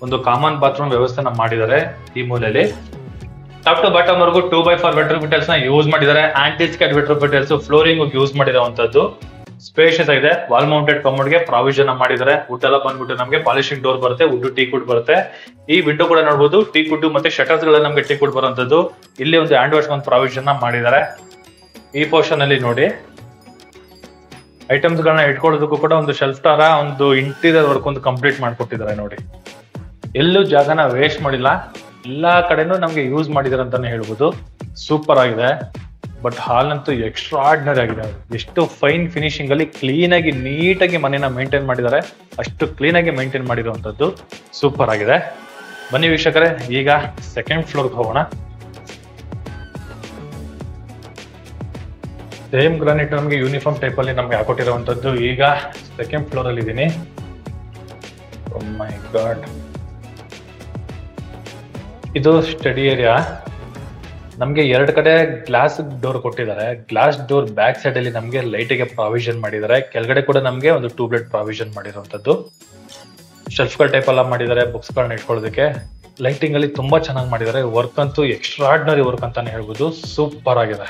ಒಂದು ಕಾಮನ್ ಬಾತ್ರೂಮ್ ವ್ಯವಸ್ಥೆನ ಮಾಡಿದ್ದಾರೆ. ಈ ಮೂಲೆಯಲ್ಲಿ ಟಾಪ್ ಟು ಬಾಟಮ್ ವರೆಗೂ 2x4 ವೆಟ್ರ್ ಬಿಟಲ್ಸ್ ನ ಯೂಸ್ ಮಾಡಿದ್ದಾರೆ. ಆಂಟಿ ಸ್ಕ್ಯಾಡ್ ವೆಟ್ರ್ ಬಿಟಲ್ಸ್ ಫ್ಲೋರಿಂಗ್ ಯೂಸ್ ಮಾಡಿರುವಂತದ್ದು. ಸ್ಪೇಷಿಯಸ್ ಆಗಿದೆ. ವಾಲ್ ಮೌಂಟೆಡ್ ಕಮೋಡ್ ಗೆ ಪ್ರಾವಿಷನ್ ಮಾಡಿದ್ದಾರೆ. ವುಡ್ ಎಲ್ಲ ಬಂದ್ಬಿಟ್ಟು ನಮಗೆ ಪಾಲಿಶಿಂಗ್ ಡೋರ್ ಬರುತ್ತೆ. ವುಡ್ ಟೀಕ್ ವುಡ್ ಬರುತ್ತೆ. ಈ ವಿಂಡೋ ಕೂಡ ನೋಡಬಹುದು ಟೀಕ್ ವುಡ್ ಮತ್ತೆ ಶಟರ್ಸ್ ಗಳ ನಮಗೆ ಟೀಕ್ ವುಡ್ ಬರುವಂತದ್ದು. ಇಲ್ಲಿ ಒಂದು ಹ್ಯಾಂಡ್ ವಾಶ್ ಒಂದು ಪ್ರಾವಿಷನ್ ಮಾಡಿದ್ದಾರೆ. ಈ ಪೋರ್ಷನ್ ಅಲ್ಲಿ ನೋಡಿ ಐಟಮ್ಸ್ ಗಳನ್ನ ಇಟ್ಕೊಳ್ಳೋದಕ್ಕೂ ಕೂಡ ಒಂದು ಶೆಲ್ಫ್ ತರ ಒಂದು ಇಂಟೀರಿಯರ್ ವರ್ಕ್ ಒಂದು ಕಂಪ್ಲೀಟ್ ಮಾಡ್ಕೊಟ್ಟಿದ್ದಾರೆ ನೋಡಿ. ಎಲ್ಲೂ ಜಾಗನ ವೇಸ್ಟ್ ಮಾಡಿಲ್ಲ. ಎಲ್ಲಾ ಕಡೆನೂ ನಮ್ಗೆ ಯೂಸ್ ಮಾಡಿದಾರೆ ಅಂತಾನೆ ಹೇಳ್ಬೋದು. ಸೂಪರ್ ಆಗಿದೆ. ಬಟ್ ಹಾಲ್ ಅಂತೂ ಎಕ್ಸ್ಟ್ರಾರ್ಡಿನರಿ ಆಗಿದೆ. ಎಷ್ಟು ಫೈನ್ ಫಿನಿಶಿಂಗ್ ಅಲ್ಲಿ ಕ್ಲೀನ್ ಆಗಿ ನೀಟಾಗಿ ಮನೆನ ಮೇಂಟೈನ್ ಮಾಡಿದ್ದಾರೆ. ಅಷ್ಟು ಕ್ಲೀನ್ ಆಗಿ ಮೇಂಟೈನ್ ಮಾಡಿರುವಂತದ್ದು. ಸೂಪರ್ ಆಗಿದೆ. ಬನ್ನಿ ವೀಕ್ಷಕರೇ ಈಗ ಸೆಕೆಂಡ್ ಫ್ಲೋರ್ ಹೋಗೋಣ. ಸೇಮ್ ಗ್ರಾನೈಟ್ ನಮ್ಗೆ ಯೂನಿಫಾರ್ಮ್ ಟೈಪ್ ಅಲ್ಲಿ ನಮ್ಗೆ ಹಾಕೊಟ್ಟಿರುವಂತದ್ದು. ಈಗ ಸೆಕೆಂಡ್ ಫ್ಲೋರ್ ಅಲ್ಲಿ ಇದೀನಿ. ಓ ಮೈ ಗಾಡ್, ಇದು ಸ್ಟಡಿ ಏರಿಯಾ. ನಮ್ಗೆ 2 ಕಡೆ ಗ್ಲಾಸ್ ಡೋರ್ ಕೊಟ್ಟಿದ್ದಾರೆ. ಗ್ಲಾಸ್ ಡೋರ್ ಬ್ಯಾಕ್ ಸೈಡ್ ಅಲ್ಲಿ ನಮ್ಗೆ ಲೈಟ್ ಗೆ ಪ್ರಾವಿಷನ್ ಮಾಡಿದ್ದಾರೆ. ಕೆಳಗಡೆ ಕೂಡ ನಮ್ಗೆ ಒಂದು ಟ್ಯೂಬ್ಲೈಟ್ ಪ್ರಾವಿಷನ್ ಮಾಡಿರುವಂತದ್ದು. ಶೆಲ್ಫ್ ಗಳ ಟೈಪ್ ಎಲ್ಲ ಮಾಡಿದ್ದಾರೆ ಬುಕ್ಸ್ ಗಳನ್ನ ಇಟ್ಕೊಳ್ಳೋದಕ್ಕೆ. ಲೈಟಿಂಗ್ ಅಲ್ಲಿ ತುಂಬಾ ಚೆನ್ನಾಗಿ ಮಾಡಿದ್ದಾರೆ. ವರ್ಕ್ ಅಂತೂ ಎಕ್ಸ್ಟ್ರಾರ್ಡಿನರಿ ವರ್ಕ್ ಅಂತಾನೆ ಹೇಳ್ಬೋದು. ಸೂಪರ್ ಆಗಿದೆ.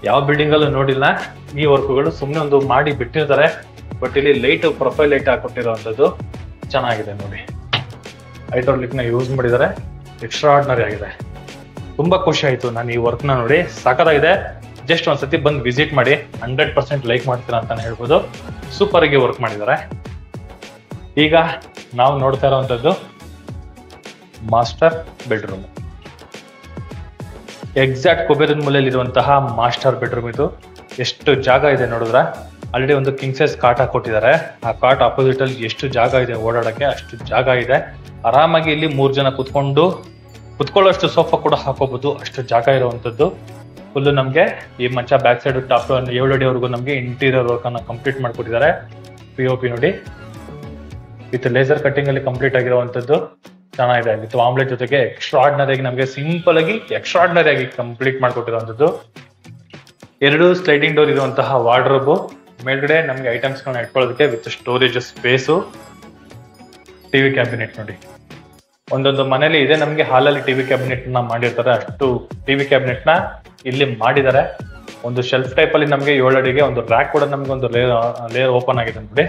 ಯಾವ ಬಿಲ್ಡಿಂಗ್ ಅಲ್ಲೂ ನೋಡಿಲ್ಲ ಈ ವರ್ಕ್ಗಳು. ಸುಮ್ಮನೆ ಒಂದು ಮಾಡಿ ಬಿಟ್ಟಿರ್ತಾರೆ. ಬಟ್ ಇಲ್ಲಿ ಲೈಟ್ ಪ್ರೊಫೈಲ್ ಲೈಟ್ ಹಾಕೊಟ್ಟಿರುವಂತದ್ದು ಚೆನ್ನಾಗಿದೆ ನೋಡಿ. ಹೈಡ್ರಾಲಿಕ್ ನ ಯೂಸ್ ಮಾಡಿದ್ದಾರೆ. ಎಕ್ಸ್ಟ್ರಾರ್ಡಿನರಿ ಆಗಿದೆ. ತುಂಬಾ ಖುಷಿ ಆಯ್ತು ನಾನು ಈ ವರ್ಕ್ ನ ನೋಡಿ. ಸಾಕಾಗಿದೆ. ಜಸ್ಟ್ ಒಂದ್ಸತಿ ಬಂದು ವಿಸಿಟ್ ಮಾಡಿ. 100% ಲೈಕ್ ಮಾಡ್ತೀರಾ ಅಂತಾನೆ ಹೇಳ್ಬೋದು. ಸೂಪರ್ ಆಗಿ ವರ್ಕ್ ಮಾಡಿದ್ದಾರೆ. ಈಗ ನಾವು ನೋಡ್ತಾ ಇರುವಂತದ್ದು ಮಾಸ್ಟರ್ ಬೆಡ್ರೂಮ್. ಎಕ್ಸಾಕ್ಟ್ ಕುಬೇರನ್ ಮೂಲೆಯಲ್ಲಿ ಇರುವಂತಹ ಮಾಸ್ಟರ್ ಬೆಡ್ರೂಮ್ ಇದು. ಎಷ್ಟು ಜಾಗ ಇದೆ ನೋಡಿದ್ರ. ಆಲ್ರೆಡಿ ಒಂದು ಕಿಂಗ್ ಸೈಜ್ ಕಾಟ್ ಹಾಕೊಟ್ಟಿದ್ದಾರೆ. ಆ ಕಾಟ್ ಅಪೋಸಿಟ್ ಅಲ್ಲಿ ಎಷ್ಟು ಜಾಗ ಇದೆ ಓಡಾಡಕ್ಕೆ, ಅಷ್ಟು ಜಾಗ ಇದೆ. ಆರಾಮಾಗಿ ಇಲ್ಲಿ 3 ಜನ ಕುತ್ಕೊಳ್ಳೋಷ್ಟು ಸೋಫಾ ಕೂಡ ಹಾಕೋಬಹುದು, ಅಷ್ಟು ಜಾಗ ಇರುವಂತದ್ದು. ಫುಲ್ ನಮ್ಗೆ ಈ ಮಂಚ ಬ್ಯಾಕ್ ಸೈಡ್ ಟಾಪ್ 7 ಅಡಿವರೆಗೂ ನಮ್ಗೆ ಇಂಟೀರಿಯರ್ ವರ್ಕ್ ಅನ್ನ ಕಂಪ್ಲೀಟ್ ಮಾಡ್ಕೊಟ್ಟಿದ್ದಾರೆ. POP ನೋಡಿ ವಿತ್ ಲೇಸರ್ ಕಟ್ಟಿಂಗ್ ಅಲ್ಲಿ ಕಂಪ್ಲೀಟ್ ಆಗಿರುವಂತದ್ದು. ಚೆನ್ನಾಗಿದೆ. ವಿತ್ ಆಮ್ಲೆಟ್ ಜೊತೆಗೆ ಎಕ್ಸ್ಟ್ರಾರ್ಡಿನರಿ ಆಗಿ ನಮ್ಗೆ ಸಿಂಪಲ್ ಆಗಿ ಎಕ್ಸ್ಟ್ರಾರ್ಡಿನರಿ ಆಗಿ ಕಂಪ್ಲೀಟ್ ಮಾಡ್ಕೊಟ್ಟಿರುವಂತದ್ದು. 2 ಸ್ಲೈಡಿಂಗ್ ಡೋರ್ ಇರುವಂತಹ ವಾರ್ಡ್ರೋಬ್. ಮೇಲ್ಗಡೆ ನಮ್ಗೆ ಐಟಮ್ಸ್ ಗಳನ್ನ ಇಟ್ಕೊಳ್ಳೋದಕ್ಕೆ with storage space. TV cabinet ನೋಡಿ, ಒಂದೊಂದು ಮನೇಲಿ ಇದೆ ನಮ್ಗೆ. ಹಾಲಲ್ಲಿ ಟಿವಿ ಕ್ಯಾಬಿನೆಟ್ ನ ಮಾಡಿರ್ತಾರೆ, ಅಷ್ಟು ಟಿವಿ ಕ್ಯಾಬಿನೆಟ್ ನ ಇಲ್ಲಿ ಮಾಡಿದ್ದಾರೆ. ಒಂದು ಶೆಲ್ಫ್ ಟೈಪ್ ಅಲ್ಲಿ ನಮ್ಗೆ 7 ಅಡಿಗೆ ಒಂದು ರ್ಯಾಕ್ ಕೂಡ ನಮ್ಗೆ ಒಂದು ಲೇಯರ್ ಓಪನ್ ಆಗಿದೆ ನೋಡಿ.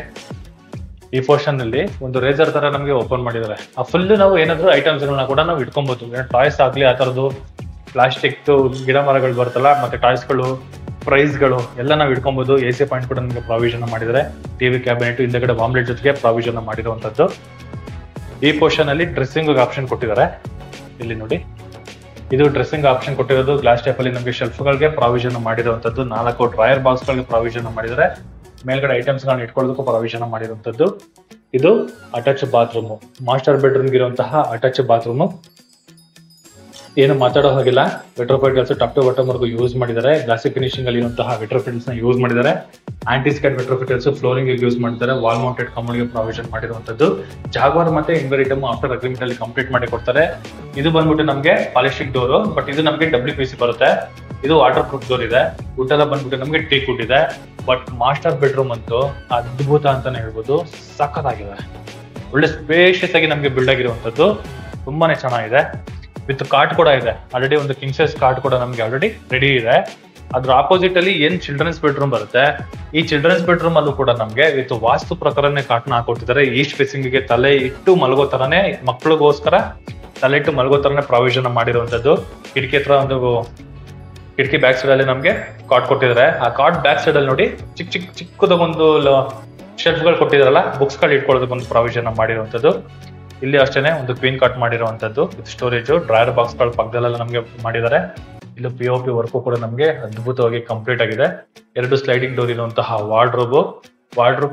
ಈ ಪೋರ್ಷನ್ ಅಲ್ಲಿ ಒಂದು ರೇಸರ್ ತರ ನಮ್ಗೆ ಓಪನ್ ಮಾಡಿದ್ದಾರೆ. ಆ ಫುಲ್ ನಾವು ಏನಾದ್ರು ಐಟಮ್ಸ್ ಗಳನ್ನ ಕೂಡ ನಾವು ಇಟ್ಕೊಬಹುದು. ಟಾಯ್ಸ್ ಆಗ್ಲಿ, ಆ ತರದ್ದು ಪ್ಲಾಸ್ಟಿಕ್ ಗಿಡ ಮರಗಳು ಬರುತ್ತಲ್ಲ, ಮತ್ತೆ ಟಾಯ್ಸ್ ಗಳು, ಪ್ರೈಸ್ ಗಳು ಎಲ್ಲ ನಾವು ಇಟ್ಕೊಬಹುದು. AC ಪಾಯಿಂಟ್ ಕೂಡ ನಮ್ಗೆ ಪ್ರಾವಿಷನ್ ಮಾಡಿದ್ದಾರೆ. ಟಿವಿ ಕ್ಯಾಬಿನೆಟ್ ಹಿಂದೆಗಡೆ ಆಮ್ಲೆಟ್ ಜೊತೆಗೆ ಪ್ರಾವಿಷನ್ ಮಾಡಿರುವಂತದ್ದು. ಈ ಪೋರ್ಷನ್ ಅಲ್ಲಿ ಡ್ರೆಸ್ಸಿಂಗ್ ಆಪ್ಷನ್ ಕೊಟ್ಟಿದ್ದಾರೆ. ಇಲ್ಲಿ ನೋಡಿ, ಇದು ಡ್ರೆಸ್ಸಿಂಗ್ ಆಪ್ಷನ್ ಕೊಟ್ಟಿರೋದು. ಗ್ಲಾಸ್ ಟೈಪ್ ಅಲ್ಲಿ ನಮಗೆ ಶೆಲ್ಫ್ ಗಳಿಗೆ ಪ್ರಾವಿಷನ್ ಮಾಡಿರುವಂತದ್ದು. 4 ಡ್ರಾಯರ್ ಬಾಕ್ಸ್ ಗಳಿಗೆ ಪ್ರಾವಿಷನ್ ಮಾಡಿದ್ದಾರೆ. ಮೇಲ್ಗಡೆ ಐಟಮ್ಸ್ ಗಳನ್ನ ಇಟ್ಕೊಳ್ಳೋದಕ್ಕೂ ಪ್ರಾವಿಷನ್ ಮಾಡಿರುವಂತದ್ದು. ಇದು ಅಟ್ಯಾಚ್ ಬಾತ್ರೂಮ್, ಮಾಸ್ಟರ್ ಬೆಡ್ರೂಮ್ ಇರುವಂತಹ ಅಟ್ಯಾಚ್ ಬಾತ್ರೂಮ್. ಏನು ಮಾತಾಡೋ ಹಾಗಿಲ್ಲ. ವೆಟ್ರೋಫೈಟಲ್ಸ್ ಟಾಪ್ ಟು ಬಾಟಮ್ ವರೆಗೂ ಯೂಸ್ ಮಾಡಿದ್ದಾರೆ. ಗ್ಲಾಸಿ ಫಿನಿಶಿಂಗ್ ಅಲ್ಲಿ ಇರುವಂತಹ ವೆಟ್ರೋಫೈಟಲ್ಸ್ ನ ಯೂಸ್ ಮಾಡಿದ್ದಾರೆ. ಆಂಟಿ ಸ್ಕ್ಯಾಟ್ ವೆಟ್ರೋಫೈಟಲ್ಸ್ ಫ್ಲೋರಿಂಗ್ ಯೂಸ್ ಮಾಡಿದ್ದಾರೆ. ವಾಲ್ ಮೌಂಟೆಡ್ ಕಮೋಡ್ ಗೆ ಪ್ರಾವಿಷನ್ ಮಾಡಿರುವಂತದ್ದು. ಜಾಗ್ವಾರ್ ಮತ್ತೆ ಇನ್ವೆರಿಟಮ್ ಆಫ್ಟರ್ ಅಗ್ರಿಮೆಂಟ್ ಅಲ್ಲಿ ಕಂಪ್ಲೀಟ್ ಮಾಡಿ ಕೊಡ್ತಾರೆ. ಇದು ಬಂದ್ಬಿಟ್ಟು ನಮ್ಗೆ ಪಾಲಿಸ್ಟಿಕ್ ಡೋರ್, ಬಟ್ ಇದು ನಮ್ಗೆ WPC ಬರುತ್ತೆ. ಇದು ವಾಟರ್ ಪ್ರೂಫ್ ಡೋರ್ ಇದೆ. ವುಡ್ ಎಲ್ಲ ಬಂದ್ಬಿಟ್ಟು ನಮ್ಗೆ ಟೀಕ್ ವುಡ್ ಇದೆ. ಬಟ್ ಮಾಸ್ಟರ್ ಬೆಡ್ರೂಮ್ ಅಂತೂ ಅದ್ಭುತ ಅಂತಾನೆ ಹೇಳ್ಬೋದು. ಸಖತ್ತಾಗಿದೆ. ಒಳ್ಳೆ ಸ್ಪೇಷಿಯಸ್ ಆಗಿ ನಮ್ಗೆ ಬಿಲ್ಡ್ ಆಗಿರುವಂತದ್ದು. ತುಂಬಾನೇ ಚೆನ್ನಾಗಿದೆ. ವಿತ್ ಕಾರ್ಟ್ ಕೂಡ ಇದೆ. ಆಲ್ರೆಡಿ ಒಂದು ಕಿಂಗ್ ಸೈಜ್ ಕಾರ್ಟ್ ಕೂಡ ನಮ್ಗೆ ಆಲ್ರೆಡಿ ರೆಡಿ ಇದೆ. ಅದ್ರ ಆಪೋಸಿಟ್ ಅಲ್ಲಿ ಏನ್ ಚಿಲ್ಡ್ರನ್ಸ್ ಬೆಡ್ರೂಮ್ ಬರುತ್ತೆ, ಈ ಚಿಲ್ಡ್ರನ್ಸ್ ಬೆಡ್ರೂಮ್ ಅಲ್ಲೂ ಕೂಡ ನಮ್ಗೆ ವಿತ್ ವಾಸ್ತು ಪ್ರಕಾರನೇ ಕಾಟ್ನ ಹಾಕೊಟ್ಟಿದ್ದಾರೆ. ಈಸ್ಟ್ ಫೇಸಿಂಗ್ ಗೆ ತಲೆ ಇಟ್ಟು ಮಲಗೋ ತರನೇ, ಮಕ್ಕಳಿಗೋಸ್ಕರ ತಲೆ ಇಟ್ಟು ಮಲಗೋ ತರನೇ ಪ್ರಾವಿಷನ್ ಮಾಡಿರುವಂತದ್ದು. ಕಿಟಕಿ ಹತ್ರ ಒಂದು ಕಿಟಕಿ ಬ್ಯಾಕ್ ಸೈಡ್ ಅಲ್ಲಿ ನಮ್ಗೆ ಕಾಟ್ ಕೊಟ್ಟಿದ್ದಾರೆ. ಆ ಕಾಟ್ ಬ್ಯಾಕ್ ಸೈಡ್ ಅಲ್ಲಿ ನೋಡಿ ಚಿಕ್ಕದೊಂದು ಶೆಲ್ಫ್ ಗಳು ಕೊಟ್ಟಿದಾರಲ್ಲ, ಬುಕ್ಸ್ ಗಳು ಇಟ್ಕೊಳ್ಳೋದಕ್ಕೆ ಒಂದು ಪ್ರಾವಿಷನ್ ಮಾಡಿರುವಂತದ್ದು. ಇಲ್ಲಿ ಅಷ್ಟೇನೆ ಒಂದು ಕ್ವೀನ್ ಕಟ್ ಮಾಡಿರುವಂತದ್ದು ವಿತ್ ಸ್ಟೋರೇಜ್. ಡ್ರಾಯರ್ ಬಾಕ್ಸ್ ಗಳು ಪಕ್ಕದಲ್ಲೆಲ್ಲ ನಮ್ಗೆ ಮಾಡಿದ್ದಾರೆ. ಇಲ್ಲಿ POP ವರ್ಕು ಕೂಡ ನಮ್ಗೆ ಅದ್ಭುತವಾಗಿ ಕಂಪ್ಲೀಟ್ ಆಗಿದೆ. 2 ಸ್ಲೈಡಿಂಗ್ ಡೋರ್ ಇರುವಂತಹ ವಾರ್ಡ್ರೋಬ್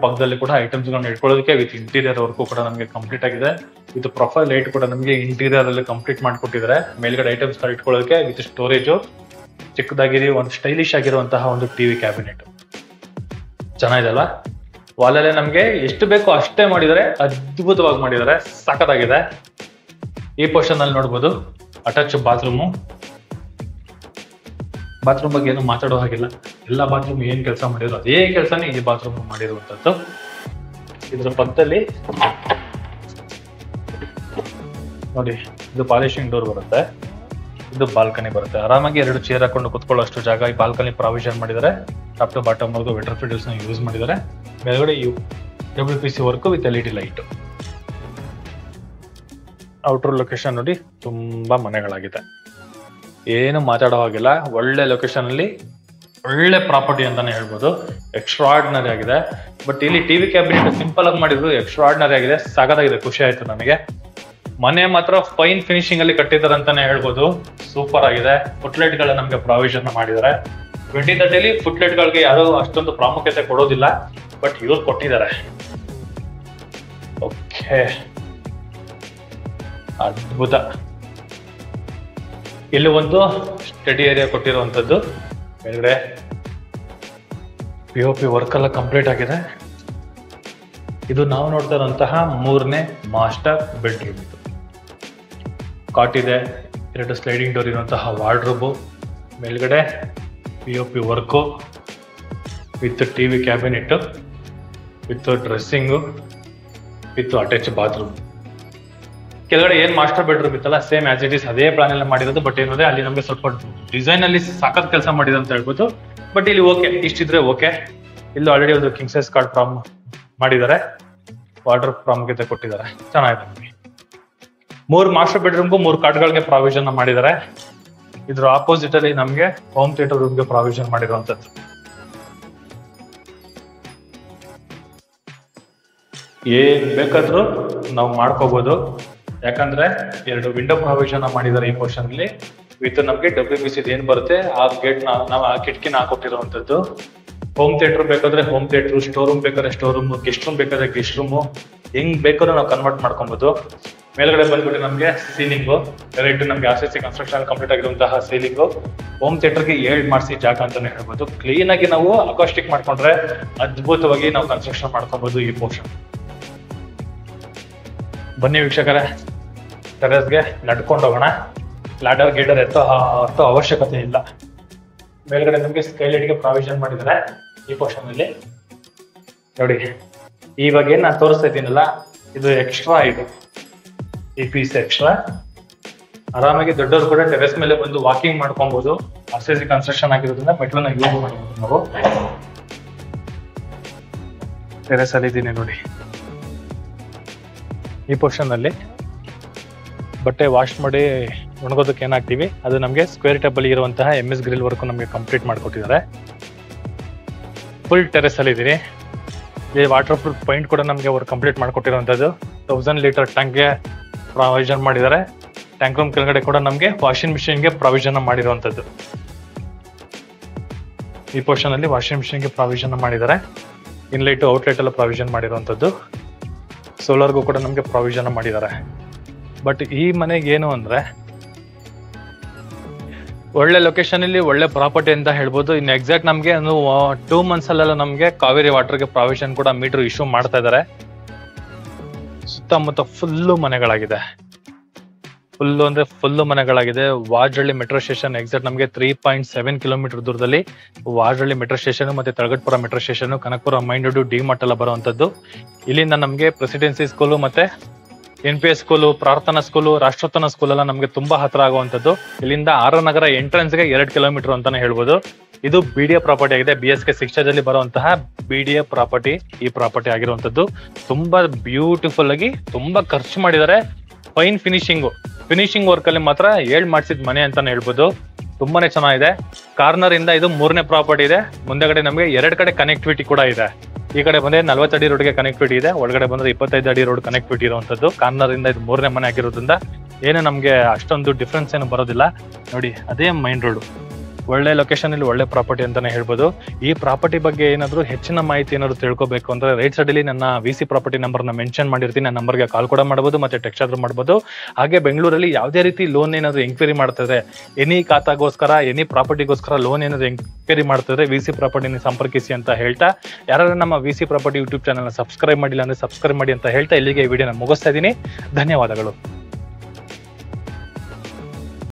ಪಕ್ಕದಲ್ಲಿ ಕೂಡ ಐಟಮ್ಸ್ ಗಳನ್ನ ಇಟ್ಕೊಳ್ಳೋದಕ್ಕೆ ವಿತ್ ಇಂಟೀರಿಯರ್ ವರ್ಕು ಕೂಡ ನಮ್ಗೆ ಕಂಪ್ಲೀಟ್ ಆಗಿದೆ. ವಿತ್ ಪ್ರೊಫೈಲ್ ಲೈಟ್ ಕೂಡ ನಮ್ಗೆ ಇಂಟೀರಿಯರ್ ಅಲ್ಲಿ ಕಂಪ್ಲೀಟ್ ಮಾಡ್ಕೊಟ್ಟಿದ್ದಾರೆ. ಮೇಲ್ಗಡೆ ಐಟಮ್ಸ್ ಗಳು ಇಟ್ಕೊಳ್ಳೋದಕ್ಕೆ ವಿತ್ ಸ್ಟೋರೇಜ್. ಚಿಕ್ಕದಾಗಿ ಒಂದು ಸ್ಟೈಲಿಶ್ ಆಗಿರುವಂತಹ ಒಂದು ಟಿವಿ ಕ್ಯಾಬಿನೆಟ್ ಚೆನ್ನಾಗಿದೆಲ್ಲ. ವಾಲಲ್ಲೇ ನಮ್ಗೆ ಎಷ್ಟು ಬೇಕೋ ಅಷ್ಟೇ ಮಾಡಿದ್ದಾರೆ. ಅದ್ಭುತವಾಗಿ ಮಾಡಿದ್ದಾರೆ. ಸಖತ್ತಾಗಿದೆ. ಈ ಪೋರ್ಷನ್ ಅಲ್ಲಿ ನೋಡ್ಬೋದು ಅಟ್ಯಾಚ್ ಬಾತ್ರೂಮ್ ಬಗ್ಗೆ ಏನು ಮಾತಾಡೋ ಹಾಗಿಲ್ಲ. ಎಲ್ಲ ಬಾತ್ರೂಮ್ ಏನ್ ಕೆಲಸ ಮಾಡಿದ್ರು ಅದೇ ಕೆಲಸನೇ ಈ ಬಾತ್ರೂಮ್ ಮಾಡಿರುವಂತದ್ದು. ಇದ್ರ ಪಕ್ಕದಲ್ಲಿ ನೋಡಿ, ಇದು ಪಾಲಿಶಿಂಗ್ ಡೋರ್ ಬರುತ್ತೆ. ಇದು ಬಾಲ್ಕನಿ ಬರುತ್ತೆ. ಆರಾಮಾಗಿ 2 ಚೇರ್ ಹಾಕೊಂಡು ಕುತ್ಕೊಳ್ಳೋಷ್ಟು ಜಾಗ ಈ ಬಾಲ್ಕನಿ ಪ್ರಾವಿಷನ್ ಮಾಡಿದ್ದಾರೆ. ಟಾಪ್ ಟು ಬಾಟಮ್ ವರ್ಗು ವೆಟ್ರೋಫೈಟಲ್ಸ್ ನ ಯೂಸ್ ಮಾಡಿದ್ದಾರೆ. ಮೇಲ್ಗಡೆ WPC work with LED light. Outer location ನೋಡಿ, ತುಂಬಾ ಮನೆಗಳಾಗಿದೆ. ಏನು ಮಾತಾಡೋ ಹಾಗಿಲ್ಲ. ಒಳ್ಳೆ ಲೊಕೇಶನ್ ಅಲ್ಲಿ ಒಳ್ಳೆ ಪ್ರಾಪರ್ಟಿ ಅಂತಾನೆ ಹೇಳ್ಬೋದು. ಎಕ್ಸ್ಟ್ರಾರ್ಡಿನರಿ ಆಗಿದೆ. ಬಟ್ ಇಲ್ಲಿ ಟಿವಿ ಕ್ಯಾಬಿನೆಟ್ ಸಿಂಪಲ್ ಆಗಿ ಮಾಡಿದ್ರು, ಎಕ್ಸ್ಟ್ರಾರ್ಡಿನರಿ ಆಗಿದೆ. ಸಾಕಾಗಿದೆ. ಖುಷಿ ಆಯ್ತು ನನಗೆ. ಮನೆ ಮಾತ್ರ ಫೈನ್ ಫಿನಿಶಿಂಗ್ ಅಲ್ಲಿ ಕಟ್ಟಿದ್ದಾರೆ ಅಂತಾನೆ ಹೇಳ್ಬೋದು. ಸೂಪರ್ ಆಗಿದೆ. ಫುಟ್ಲೈಟ್ ಗಳ ನಮ್ಗೆ ಪ್ರಾವಿಷನ್ ಮಾಡಿದ್ದಾರೆ. 2030 ಫುಟ್ಲೈಟ್ ಗಳಿಗೆ ಯಾರು ಅಷ್ಟೊಂದು ಪ್ರಾಮುಖ್ಯತೆ ಕೊಡೋದಿಲ್ಲ, ಬಟ್ ಇವ್ರು ಕೊಟ್ಟಿದ್ದಾರೆ. ಓಕೆ, ಅದ್ಭುತ. ಇಲ್ಲಿ ಒಂದು ಸ್ಟಡಿ ಏರಿಯಾ ಕೊಟ್ಟಿರುವಂತದ್ದು. ಮೇಲ್ಗಡೆ POP ವರ್ಕ್ ಎಲ್ಲ ಕಂಪ್ಲೀಟ್ ಆಗಿದೆ. ಇದು ನಾವು ನೋಡ್ತಾ ಇರುವಂತಹ 3ನೇ ಮಾಸ್ಟರ್ ಬೆಡ್ರೂಮ್. ಇದು ಕಾಟ್ ಇದೆ. 2 ಸ್ಲೈಡಿಂಗ್ ಡೋರ್ ಇರುವಂತಹ ವಾರ್ಡ್ರೋಬ್. ಮೇಲ್ಗಡೆ POP work with TV cabinet with dressing with attach bathroom. ಕೆಳಗಡೆ ಏನ್ ಮಾಸ್ಟರ್ ಬೆಡ್ರೂಮ್ ಇತ್ತಲ್ಲ, ಸೇಮ್ ಆಸ್ ಇಟ್ ಇಸ್ ಅದೇ ಪ್ಲಾನ್ ಎಲ್ಲ ಮಾಡಿರೋದು. ಬಟ್ ಏನಂದ್ರೆ ಅಲ್ಲಿ ನಮ್ಗೆ ಸ್ವಲ್ಪ ಡಿಸೈನ್ ಅಲ್ಲಿ ಸಾಕತ್ ಕೆಲಸ ಮಾಡಿದೆ ಅಂತ ಹೇಳ್ಬೋದು. ಬಟ್ ಇಲ್ಲಿ ಓಕೆ, ಇಷ್ಟಿದ್ರೆ ಓಕೆ. ಇಲ್ಲಿ ಆಲ್ರೆಡಿ ಒಂದು ಕಿಂಗ್ ಸೈಜ್ ಕಾರ್ಡ್ ಮಾಡಿದ್ದಾರೆ. ವಾಟರ್ ಪ್ರಾಮುಖ್ಯತೆ ಕೊಟ್ಟಿದ್ದಾರೆ. ಚೆನ್ನಾಗಿದೆ. 3 ಮಾಸ್ಟರ್ ಬೆಡ್ರೂಮ್ಗೂ 3 ಕಾಟ್ಗಳಿಗೆ ಪ್ರಾವಿಷನ್ ಮಾಡಿದ್ದಾರೆ. ಇದ್ರ ಆಪೋಸಿಟ್ ಅಲ್ಲಿ ನಮ್ಗೆ ಹೋಮ್ ಥಿಯೇಟರ್ ರೂಮ್ಗೆ ಪ್ರಾವಿಷನ್ ಮಾಡಿರುವಂತದ್ದು. ಏನ್ ಬೇಕಾದ್ರೂ ನಾವು ಮಾಡ್ಕೋಬಹುದು. ಯಾಕಂದ್ರೆ 2 ವಿಂಡೋ ಪ್ರಾವಿಷನ್ ಮಾಡಿದ್ದಾರೆ ಈ ಪೋರ್ಷನ್ ಅಲ್ಲಿ. ವಿತ್ ನಮ್ಗೆ WBC ಏನ್ ಬರುತ್ತೆ ಆ ಗೇಟ್ ನಾವು ಆ ಕಿಟಕಿನ ಹಾಕೊಟ್ಟಿರುವಂತದ್ದು. ಹೋಮ್ ಥಿಯೇಟರ್ ಬೇಕಾದ್ರೆ ಹೋಮ್ ಥಿಯೇಟರ್, ಸ್ಟೋರ್ ರೂಮ್ ಬೇಕಾದ್ರೆ ಸ್ಟೋರ್ ರೂಮ್, ಗೆಸ್ಟ್ ರೂಮ್ ಬೇಕಾದ್ರೆ ಗೆಸ್ಟ್ ರೂಮ್, ಹೆಂಗ್ ಬೇಕಾದ್ರೂ ನಾವು ಕನ್ವರ್ಟ್ ಮಾಡ್ಕೊಬಹುದು. ಮೇಲ್ಗಡೆ ಬಂದ್ಬಿಟ್ಟು ನಮ್ಗೆ ಸೀಲಿಂಗು ಡೈರೆಕ್ಟ್ ನಮ್ಗೆ RCC ಕನ್ಸ್ಟ್ರಕ್ಷನ್ ಕಂಪ್ಲೀಟ್ ಆಗಿರುವಂತಹ ಸೀಲಿಂಗು. ಹೋಮ್ ಥಿಯೇಟರ್ಗೆ 7 ಮಾಡಿಸಿ ಜಾಗ ಅಂತಾನೆ ಹೇಳ್ಬೋದು. ಕ್ಲೀನ್ ಆಗಿ ನಾವು ಅಕಾಸ್ಟಿಕ್ ಮಾಡ್ಕೊಂಡ್ರೆ ಅದ್ಭುತವಾಗಿ ನಾವು ಕನ್ಸ್ಟ್ರಕ್ಷನ್ ಮಾಡ್ಕೊಬಹುದು ಈ ಪೋರ್ಷನ್. ಬನ್ನಿ ವೀಕ್ಷಕರೇ, ಟೆರೆಸ್ಗೆ ನಡ್ಕೊಂಡು ಹೋಗೋಣ. ಲ್ಯಾಡರ್ ಗೇಡರ್ ಎತ್ತೋ ಅವಶ್ಯಕತೆ ಇಲ್ಲ. ಮೇಲ್ಗಡೆ ನಮಗೆ ಸ್ಕೈಲೈಟ್ಗೆ ಪ್ರಾವಿಷನ್ ಮಾಡಿದ್ದಾರೆ ಈ ಪೋರ್ಷನ್ ಅಲ್ಲಿ. ನೋಡಿ, ಇವಾಗ ಏನ್ ನಾನು ತೋರಿಸ್ತಾ ಇದ್ದೀನಲ್ಲ, ಇದು ಎಕ್ಸ್ಟ್ರಾ. ಇದು ಈ ಪೀಸ್ ಎಕ್ಸ್ಟ್ರಾ. ಆರಾಮಾಗಿ ದೊಡ್ಡವರು ಕೂಡ ಟೆರೆಸ್ ಮೇಲೆ ಬಂದು ವಾಕಿಂಗ್ ಮಾಡ್ಕೊಬಹುದು. RCC ಕನ್ಸ್ಟ್ರಕ್ಷನ್ ಆಗಿರೋದ್ರಿಂದ ಮೆಟ್ಲನ್ನ ಯೂಸ್ ಮಾಡಬಹುದು ನಾವು. ಟೆರೆಸ್ ಅಲ್ಲಿ ಇದ್ದೀನಿ ನೋಡಿ. ಈ ಪೋರ್ಷನ್ ಅಲ್ಲಿ ಬಟ್ಟೆ ವಾಶ್ ಮಾಡಿ ಒಣಗೋದಕ್ಕೆ ಏನಾಗ್ತೀವಿ ಅದು ನಮಗೆ ಸ್ಕ್ವೇರ್ ಟೇಬಲ್ ಇರುವಂತಹ MS ಗ್ರಿಲ್ ವರ್ಕ್ ನಮಗೆ ಕಂಪ್ಲೀಟ್ ಮಾಡಿಕೊಟ್ಟಿದ್ದಾರೆ. ಫುಲ್ ಟೆರೆಸ್ ಅಲ್ಲಿ ಇದ್ದೀನಿ. ಈ ವಾಟರ್ ಪ್ರೂಫ್ ಪಾಯಿಂಟ್ ಕೂಡ ನಮಗೆ ಅವರು ಕಂಪ್ಲೀಟ್ ಮಾಡಿಕೊಟ್ಟಿರುವಂತದ್ದು. 1000 ಲೀಟರ್ ಟ್ಯಾಂಕ್ಗೆ ಪ್ರಾವಿಷನ್ ಮಾಡಿದ್ದಾರೆ. ಟ್ಯಾಂಕ್ ರೂಮ್ ಕೆಳಗಡೆ ಕೂಡ ನಮಗೆ ವಾಷಿಂಗ್ ಮಿಷಿನ್ಗೆ ಪ್ರಾವಿಷನ್ ಮಾಡಿರುವಂತದ್ದು. ಈ ಪೋರ್ಷನ್ ಅಲ್ಲಿ ವಾಷಿಂಗ್ ಮಿಷಿನ್ಗೆ ಪ್ರಾವಿಷನ್ ಮಾಡಿದ್ದಾರೆ. ಇನ್ಲೈಟ್ ಔಟ್ಲೆಟ್ ಎಲ್ಲ ಪ್ರಾವಿಷನ್ ಮಾಡಿರುವಂತದ್ದು. ಸೋಲಾರ್ಗೂ ಕೂಡ ನಮಗೆ ಪ್ರಾವಿಷನ್ ಮಾಡಿದ್ದಾರೆ. ಬಟ್ ಈ ಮನೆಗೆ ಏನು ಅಂದ್ರೆ ಒಳ್ಳೆ ಲೊಕೇಶನ್ ಅಲ್ಲಿ ಒಳ್ಳೆ ಪ್ರಾಪರ್ಟಿ ಅಂತ ಹೇಳ್ಬೋದು. ಇನ್ನು ಎಕ್ಸಾಕ್ಟ್ ನಮಗೆ 2 months ಅಲ್ಲೆಲ್ಲ ನಮಗೆ ಕಾವೇರಿ ವಾಟರ್ಗೆ ಪ್ರಾವಿಷನ್ ಕೂಡ ಮೀಟರ್ ಇಶ್ಯೂ ಮಾಡ್ತಾ ಇದ್ದಾರೆ. ಸುತ್ತಮುತ್ತ ಫುಲ್ಲು ಮನೆಗಳಾಗಿದೆ. ಫುಲ್ಲು ಮನೆಗಳಾಗಿದೆ. ವಾಜಹಳ್ಳಿ ಮೆಟ್ರೋ ಸ್ಟೇಷನ್ ಎಕ್ಸಾಕ್ಟ್ ನಮಗೆ 3.7 ಕಿಲೋಮೀಟರ್ ದೂರದಲ್ಲಿ ವಾಜಹಳ್ಳಿ ಮೆಟ್ರೋ ಸ್ಟೇಷನ್ ಮತ್ತೆ Talaghattapura metro station, Kanakapura main road, DMart ಎಲ್ಲ ಬರುವಂತದ್ದು. ಇಲ್ಲಿಂದ ನಮಗೆ ಪ್ರೆಸಿಡೆನ್ಸಿ ಸ್ಕೂಲು ಮತ್ತೆ NPS school, Prarthana school, Rashtrotthana school ಎಲ್ಲ ನಮಗೆ ತುಂಬಾ ಹತ್ರ ಆಗುವಂತದ್ದು. ಇಲ್ಲಿಂದ RNGR ಎಂಟ್ರೆನ್ಸ್ಗೆ 2 ಕಿಲೋಮೀಟರ್ ಅಂತಾನೆ ಹೇಳ್ಬೋದು. ಇದು BDA ಪ್ರಾಪರ್ಟಿ ಆಗಿದೆ. BSK 6 charge ಅಲ್ಲಿ ಬರುವಂತಹ BDA ಪ್ರಾಪರ್ಟಿ ಈ ಪ್ರಾಪರ್ಟಿ ಆಗಿರುವಂತದ್ದು. ತುಂಬಾ ಬ್ಯೂಟಿಫುಲ್ ಆಗಿ ತುಂಬಾ ಖರ್ಚು ಮಾಡಿದ್ದಾರೆ. ಫೈನ್ ಫಿನಿಶಿಂಗ್ ವರ್ಕ್ ಅಲ್ಲಿ ಮಾತ್ರ 7 ಮಾಡಿಸಿದ ಮನೆ ಅಂತಾನೆ ಹೇಳ್ಬೋದು. ತುಂಬಾನೇ ಚೆನ್ನಾಗಿದೆ. ಕಾರ್ನರ್ ಇಂದ ಇದು 3ನೇ ಪ್ರಾಪರ್ಟಿ ಇದೆ. ಮುಂದೆಗಡೆ ನಮಗೆ 2 ಕಡೆ ಕನೆಕ್ಟಿವಿಟಿ ಕೂಡ ಇದೆ. ಈ ಕಡೆ ಬಂದ್ರೆ 40 ಅಡಿ ರೋಡ್ಗೆ ಕನೆಕ್ಟಿವಿಟಿ ಇದೆ. ಒಳಗಡೆ ಬಂದ್ರೆ 25 ಅಡಿ ರೋಡ್ ಕನೆಕ್ಟಿವಿಟಿ ಇರುವಂತದ್ದು. ಕಾರ್ನರ್ ಇಂದ ಇದು 3ನೇ ಮನೆ ಆಗಿರೋದ್ರಿಂದ ಏನು ನಮ್ಗೆ ಅಷ್ಟೊಂದು ಡಿಫ್ರೆನ್ಸ್ ಏನು ಬರೋದಿಲ್ಲ. ನೋಡಿ, ಅದೇ ಮೈನ್ ರೋಡ್. ಒಳ್ಳೆ ಲೊಕೇಶನ್ ಅಲ್ಲಿ ಒಳ್ಳೆ ಪ್ರಾಪರ್ಟಿ ಅಂತಾನೆ ಹೇಳ್ಬೋದು. ಈ ಪ್ರಾಪರ್ಟಿ ಬಗ್ಗೆ ಏನಾದ್ರು ಹೆಚ್ಚಿನ ಮಾಹಿತಿ ಏನಾದ್ರು ತಿಳ್ಕೊಬೇಕು ಅಂದ್ರೆ ರೈಟ್ ಸೈಡ್ ಅಲ್ಲಿ ನನ್ನ VC ಪ್ರಾಪರ್ಟಿ ನಂಬರ್ ನ ಮೆನ್ಷನ್ ಮಾಡಿರ್ತೀನಿ. ನನ್ನ ನಂಬರ್ಗೆ ಕಾಲ್ ಕೂಡ ಮಾಡಬಹುದು ಮತ್ತೆ ಟೆಕ್ಸ್ಟ್ ಆದ್ರೂ ಮಾಡಬಹುದು. ಹಾಗೆ ಬೆಂಗಳೂರಲ್ಲಿ ಯಾವುದೇ ರೀತಿ ಲೋನ್ ಏನಾದ್ರು ಎಂಕ್ವೈರಿ ಮಾಡ್ತಿದ್ರೆ, ಎನಿ ಖಾತಾಗೋಸ್ಕರ ಎನಿ ಪ್ರಾಪರ್ಟಿಗೋಸ್ಕರ ಲೋನ್ ಏನಾದ್ರು ಎಂಕ್ವೈರಿ ಮಾಡ್ತಿದ್ರೆ VC ಪ್ರಾಪರ್ಟಿನ ಸಂಪರ್ಕಿಸಿ ಅಂತ ಹೇಳ್ತಾ, ಯಾರು ನಮ್ಮ VC property YouTube channel subscribe ಮಾಡಿಲ್ಲ ಅಂದ್ರೆ ಸಬ್ಸ್ಕ್ರೈಬ್ ಮಾಡಿ ಅಂತ ಹೇಳ್ತಾ ಇಲ್ಲಿಗೆ ಈ ವಿಡಿಯೋನ ಮುಗಿಸ್ತಾ ಇದ್ದೀನಿ. ಧನ್ಯವಾದಗಳು.